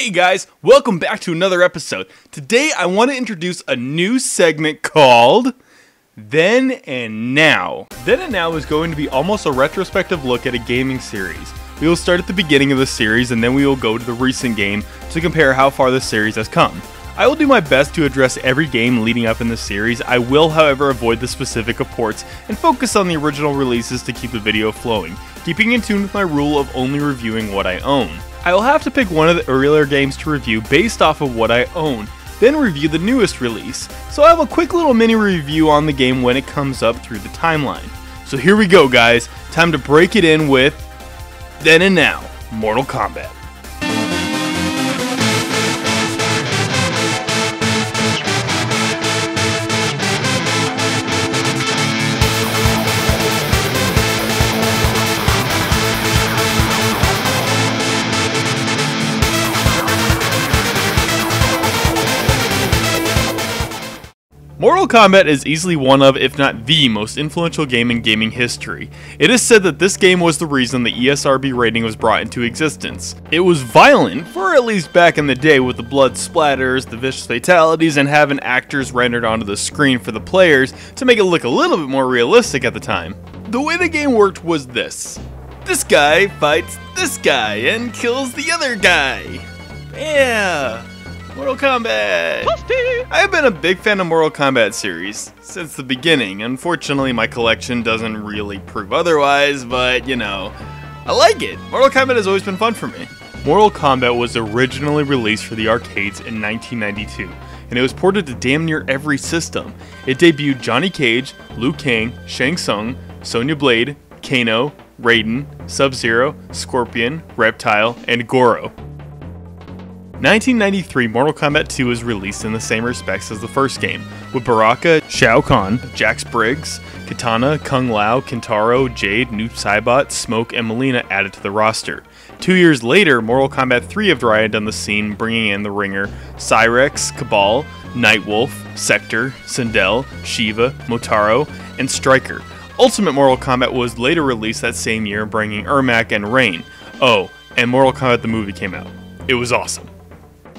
Hey guys, welcome back to another episode. Today I want to introduce a new segment called Then and Now. Then and Now is going to be almost a retrospective look at a gaming series. We will start at the beginning of the series and then we will go to the recent game to compare how far the series has come. I will do my best to address every game leading up in the series. I will, however, avoid the specific reports and focus on the original releases to keep the video flowing, keeping in tune with my rule of only reviewing what I own. I will have to pick one of the earlier games to review based off of what I own, then review the newest release. So I have a quick little mini review on the game when it comes up through the timeline. So here we go guys, time to break it in with Then and Now, Mortal Kombat. Mortal Kombat is easily one of, if not the most influential game in gaming history. It is said that this game was the reason the ESRB rating was brought into existence. It was violent, for at least back in the day, with the blood splatters, the vicious fatalities, and having actors rendered onto the screen for the players to make it look a little bit more realistic at the time. The way the game worked was this. This guy fights this guy and kills the other guy. Yeah! Mortal Kombat! I have been a big fan of Mortal Kombat series since the beginning. Unfortunately, my collection doesn't really prove otherwise, but you know, I like it. Mortal Kombat has always been fun for me. Mortal Kombat was originally released for the arcades in 1992, and it was ported to damn near every system. It debuted Johnny Cage, Liu Kang, Shang Tsung, Sonya Blade, Kano, Raiden, Sub-Zero, Scorpion, Reptile, and Goro. 1993, Mortal Kombat 2 was released in the same respects as the first game, with Baraka, Shao Kahn, Jax Briggs, Kitana, Kung Lao, Kintaro, Jade, Noob Saibot, Smoke, and Mileena added to the roster. 2 years later, Mortal Kombat 3 arrived on the scene, bringing in the Ringer, Cyrex, Cabal, Nightwolf, Sector, Sindel, Shiva, Motaro, and Stryker. Ultimate Mortal Kombat was later released that same year, bringing Ermac and Rain. Oh, and Mortal Kombat the movie came out. It was awesome.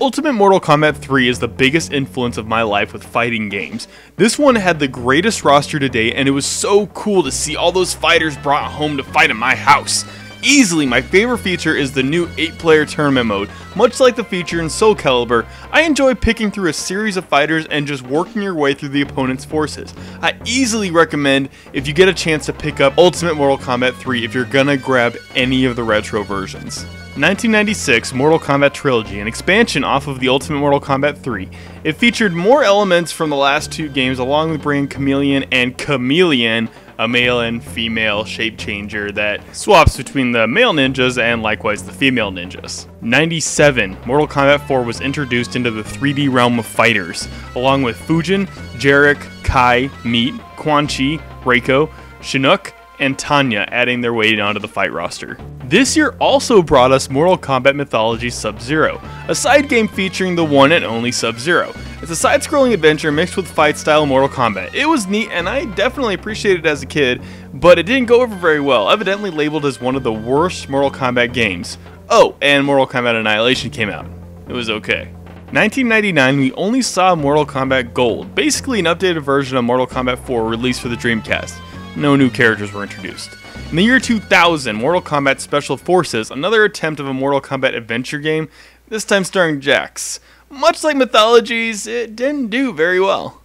Ultimate Mortal Kombat 3 is the biggest influence of my life with fighting games. This one had the greatest roster to date, and it was so cool to see all those fighters brought home to fight in my house. Easily, my favorite feature is the new 8-player tournament mode. Much like the feature in Soul Calibur, I enjoy picking through a series of fighters and just working your way through the opponent's forces. I easily recommend if you get a chance to pick up Ultimate Mortal Kombat 3 if you're gonna grab any of the retro versions. 1996 Mortal Kombat Trilogy, an expansion off of the Ultimate Mortal Kombat 3. It featured more elements from the last two games, along with bringing Chameleon and Chameleon, a male and female shape changer that swaps between the male ninjas and likewise the female ninjas. 97 Mortal Kombat 4 was introduced into the 3D realm of fighters, along with Fujin, Jarek, Kai, Meat, Quan Chi, Reiko, Chinook, and Tanya adding their weight onto the fight roster. This year also brought us Mortal Kombat Mythology Sub-Zero, a side game featuring the one and only Sub-Zero. It's a side-scrolling adventure mixed with fight-style Mortal Kombat. It was neat and I definitely appreciated it as a kid, but it didn't go over very well, evidently labeled as one of the worst Mortal Kombat games. Oh, and Mortal Kombat Annihilation came out. It was okay. 1999, we only saw Mortal Kombat Gold, basically an updated version of Mortal Kombat 4 released for the Dreamcast. No new characters were introduced. In the year 2000, Mortal Kombat Special Forces, another attempt of a Mortal Kombat adventure game, this time starring Jax. Much like Mythologies, it didn't do very well.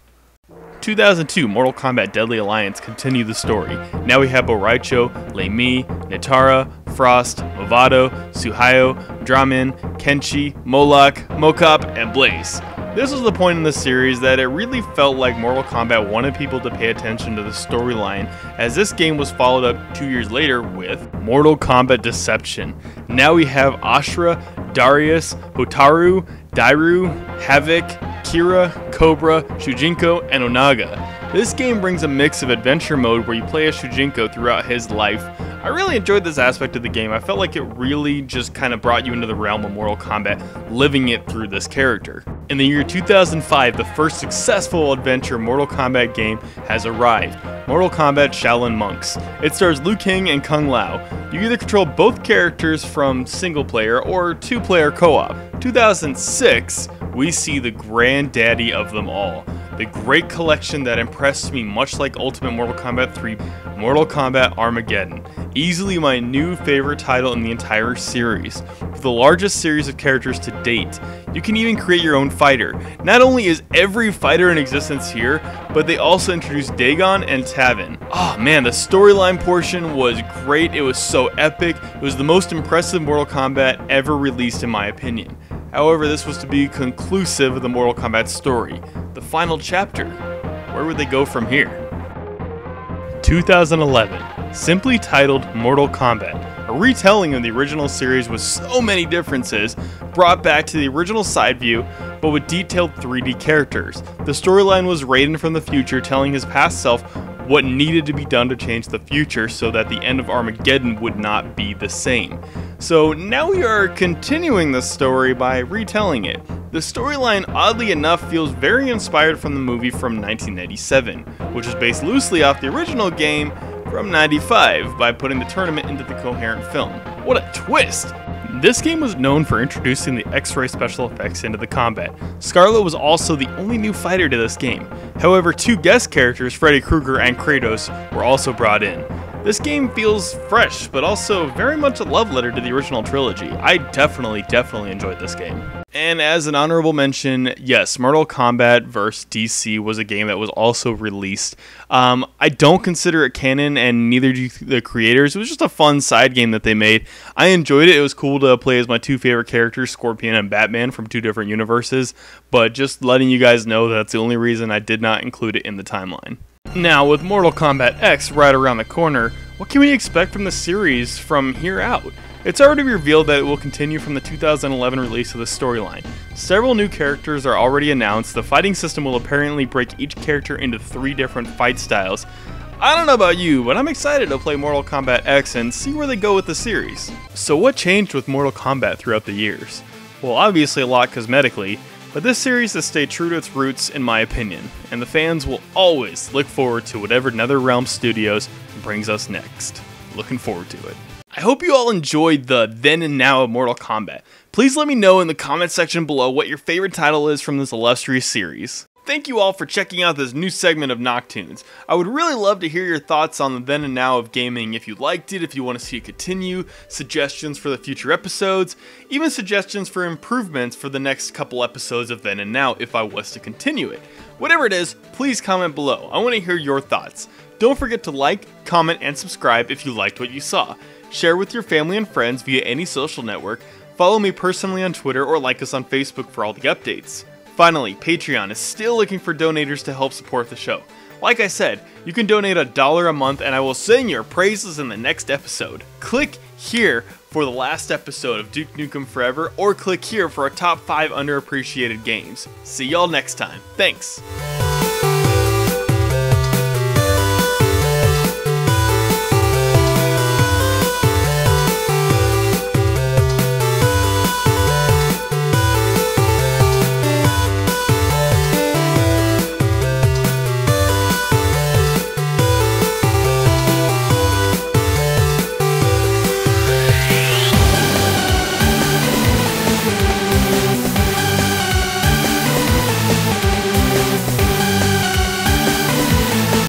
2002, Mortal Kombat Deadly Alliance continued the story. Now we have Boraicho, Lei Mi, Nitara, Frost, Movado, Suhayo, Dramin, Kenshi, Moloch, Mokop, and Blaze. This was the point in the series that it really felt like Mortal Kombat wanted people to pay attention to the storyline, as this game was followed up 2 years later with Mortal Kombat Deception. Now we have Ashura, Darius, Hotaru, Dairu, Havoc, Kira, Cobra, Shujinko, and Onaga. This game brings a mix of adventure mode where you play as Shujinko throughout his life. I really enjoyed this aspect of the game. I felt like it really just kind of brought you into the realm of Mortal Kombat, living it through this character. In the year 2005, the first successful adventure Mortal Kombat game has arrived, Mortal Kombat Shaolin Monks. It stars Liu Kang and Kung Lao. You either control both characters from single player or two-player co-op. 2006, we see the granddaddy of them all. The great collection that impressed me much like Ultimate Mortal Kombat 3, Mortal Kombat Armageddon. Easily my new favorite title in the entire series. For the largest series of characters to date, you can even create your own fighter. Not only is every fighter in existence here, but they also introduced Dagon and Taven. Oh man, the storyline portion was great. It was so epic. It was the most impressive Mortal Kombat ever released in my opinion. However, this was to be conclusive of the Mortal Kombat story. The final chapter. Where would they go from here? 2011, simply titled Mortal Kombat, a retelling of the original series with so many differences, brought back to the original side view, but with detailed 3D characters. The storyline was Raiden from the future telling his past self what needed to be done to change the future so that the end of Armageddon would not be the same. So now we are continuing the story by retelling it. The storyline, oddly enough, feels very inspired from the movie from 1997, which is based loosely off the original game from 95 by putting the tournament into the coherent film. What a twist! This game was known for introducing the X-ray special effects into the combat. Scarlet was also the only new fighter to this game. However, two guest characters, Freddy Krueger and Kratos, were also brought in. This game feels fresh, but also very much a love letter to the original trilogy. I definitely enjoyed this game. And as an honorable mention, yes, Mortal Kombat vs. DC was a game that was also released. I don't consider it canon, and neither do the creators. It was just a fun side game that they made. I enjoyed it. It was cool to play as my two favorite characters, Scorpion and Batman, from two different universes. But just letting you guys know that's the only reason I did not include it in the timeline. Now, with Mortal Kombat X right around the corner, what can we expect from the series from here out? It's already revealed that it will continue from the 2011 release of the storyline. Several new characters are already announced. The fighting system will apparently break each character into 3 different fight styles. I don't know about you, but I'm excited to play Mortal Kombat X and see where they go with the series. So what changed with Mortal Kombat throughout the years? Well, obviously a lot cosmetically, but this series has stayed true to its roots in my opinion, and the fans will always look forward to whatever NetherRealm Studios brings us next. Looking forward to it. I hope you all enjoyed the then and now of Mortal Kombat. Please let me know in the comment section below what your favorite title is from this illustrious series. Thank you all for checking out this new segment of NAWK Toons. I would really love to hear your thoughts on the then and now of gaming, if you liked it, if you want to see it continue, suggestions for the future episodes, even suggestions for improvements for the next couple episodes of then and now if I was to continue it. Whatever it is, please comment below. I want to hear your thoughts. Don't forget to like, comment, and subscribe if you liked what you saw. Share with your family and friends via any social network, follow me personally on Twitter, or like us on Facebook for all the updates. Finally, Patreon is still looking for donators to help support the show. Like I said, you can donate $1 a month and I will sing your praises in the next episode. Click here for the last episode of Duke Nukem Forever, or click here for our top 5 underappreciated games. See y'all next time. Thanks!